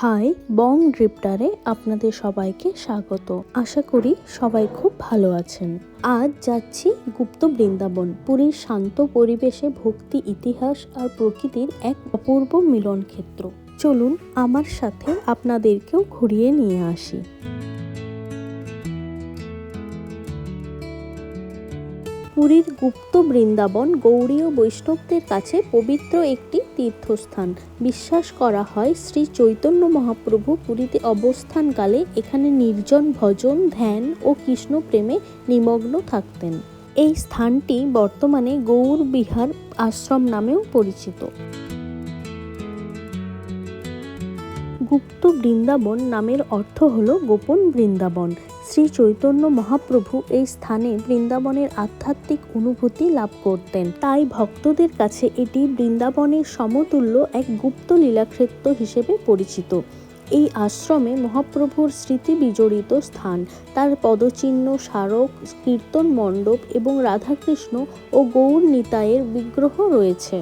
High, বং ড্রিফটারে আপনাদের সবাইকে স্বাগত। আশা করি সবাই খুব ভালো আছেন। আজ যাচ্ছি গুপ্ত বৃন্দাবন। পুরীর শান্ত পরিবেশে ভক্তি, ইতিহাস আর প্রকৃতির এক অপূর্ব মিলন ক্ষেত্র। চলুন আমার সাথে আপনাদেরকেও ঘুরিয়ে নিয়ে আসি। পুরীর গুপ্ত বৃন্দাবন গৌড়ীয় বৈষ্ণবদের কাছে পবিত্র একটি তীর্থস্থান। বিশ্বাস করা হয় শ্রী চৈতন্য মহাপ্রভু পুরীতে অবস্থানকালে এখানে নির্জন ভজন, ধ্যান ও কৃষ্ণ প্রেমে নিমগ্ন থাকতেন। এই স্থানটি বর্তমানে গৌর বিহার আশ্রম নামেও পরিচিত। গুপ্ত বৃন্দাবন নামের অর্থ হল গোপন বৃন্দাবন। শ্রী চৈতন্য মহাপ্রভু এই স্থানে বৃন্দাবনের আধ্যাত্মিক অনুভূতি লাভ করতেন, তাই ভক্তদের কাছে এটি বৃন্দাবনের সমতুল্য এক গুপ্ত লীলাক্ষেত্র হিসেবে পরিচিত। এই আশ্রমে মহাপ্রভুর স্মৃতি বিজড়িত স্থান, তার পদচিহ্ন, স্মারক, কীর্তন মণ্ডপ এবং রাধাকৃষ্ণ ও গৌর নিতাইয়ের বিগ্রহ রয়েছে।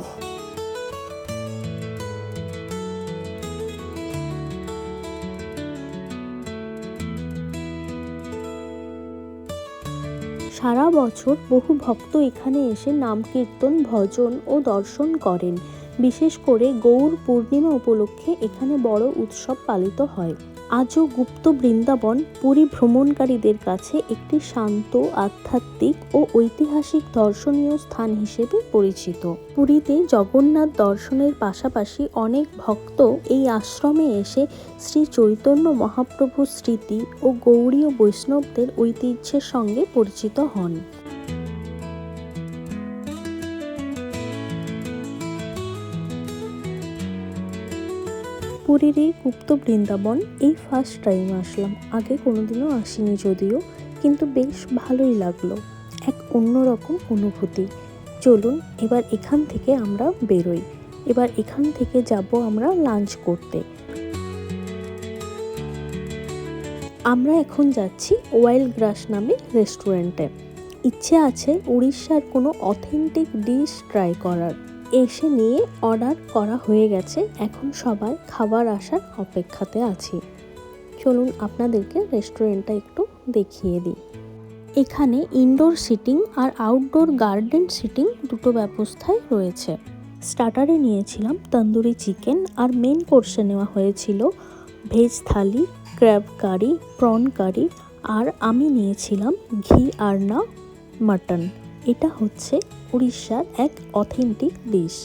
সারা বছর বহু ভক্ত এখানে এসে নাম কীর্তন, ভজন ও দর্শন করেন। বিশেষ করে গৌর পূর্ণিমা উপলক্ষে এখানে বড় উৎসব পালিত হয়। আজও গুপ্ত বৃন্দাবন পুরী ভ্রমণকারীদের কাছে একটি শান্ত, আধ্যাত্মিক ও ঐতিহাসিক দর্শনীয় স্থান হিসেবে পরিচিত। পুরীতে জগন্নাথ দর্শনের পাশাপাশি অনেক ভক্ত এই আশ্রমে এসে শ্রী চৈতন্য মহাপ্রভুর স্মৃতি ও গৌড়ীয় বৈষ্ণবদের ঐতিহ্যের সঙ্গে পরিচিত হন। পুরীর এই গুপ্ত বৃন্দাবন এই ফার্স্ট টাইম আসলাম। আগে কোনোদিনও আসিনি যদিও, কিন্তু বেশ ভালোই লাগলো, এক অন্যরকম অনুভূতি। চলুন এবার এখান থেকে আমরা বেরোই। এবার এখান থেকে যাব আমরা লাঞ্চ করতে। আমরা এখন যাচ্ছি ওয়াইল্ড গ্রাস নামে রেস্টুরেন্টে। ইচ্ছে আছে উড়িষ্যার কোনো অথেন্টিক ডিশ ট্রাই করার। এসে নিয়ে অর্ডার করা হয়ে গেছে, এখন সবাই খাবার আসার অপেক্ষাতে আছি। চলুন আপনাদেরকে রেস্টুরেন্টটা একটু দেখিয়ে দিই। এখানে ইনডোর সিটিং আর আউটডোর গার্ডেন সিটিং দুটো ব্যবস্থাই রয়েছে। স্টার্টারে নিয়েছিলাম তন্দুরি চিকেন, আর মেন কোর্সে নেওয়া হয়েছিল ভেজ থালি, ক্র্যাব কারি, প্রন কারি, আর আমি নিয়েছিলাম ঘি আরনা মাটন। এটা হচ্ছে উড়িষ্যার এক অথেন্টিক ডিশ।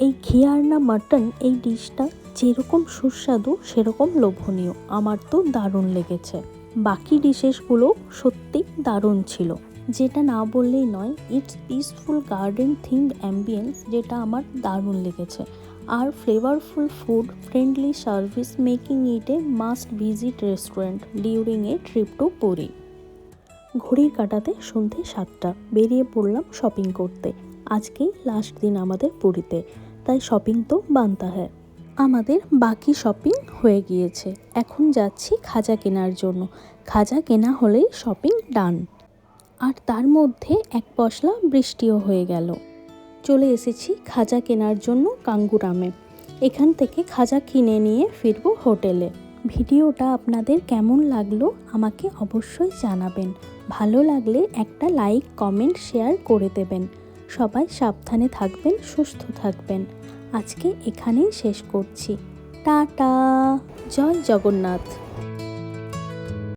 এই ঘি আরনা মাটন, এই ডিশটা যেরকম সুস্বাদু সেরকম লোভনীয়। আমার তো দারুণ লেগেছে। বাকি ডিশেসগুলো সত্যি দারুণ ছিল। যেটা না বললেই নয়, it's peaceful garden themed ambience, যেটা আমার দারুণ লেগেছে। আর flavourful food, friendly service making it a must visit restaurant during a trip to Puri. ঘড়ির কাঁটাতে সন্ধে 7টা। বেরিয়ে পড়লাম শপিং করতে। আজকেই লাস্ট দিন আমাদের পুরীতে, তাই শপিং তো বানতা হ্যায়। আমাদের বাকি শপিং হয়ে গিয়েছে, এখন যাচ্ছি খাজা কেনার জন্য। খাজা কেনা হলেই শপিং ডান। আর তার মধ্যে এক পশলা বৃষ্টিও হয়ে গেল। চলে এসেছি খাজা কেনার জন্য কাঙ্গুরামে। এখান থেকে খাজা কিনে নিয়ে ফিরবো হোটেলে। ভিডিওটা আপনাদের কেমন লাগলো আমাকে অবশ্যই জানাবেন। ভালো লাগলে একটা লাইক, কমেন্ট, শেয়ার করে দেবেন। সবাই সাবধানে থাকবেন, সুস্থ থাকবেন। আজকে এখানেই শেষ করছি। টাটা, জয় জগন্নাথ।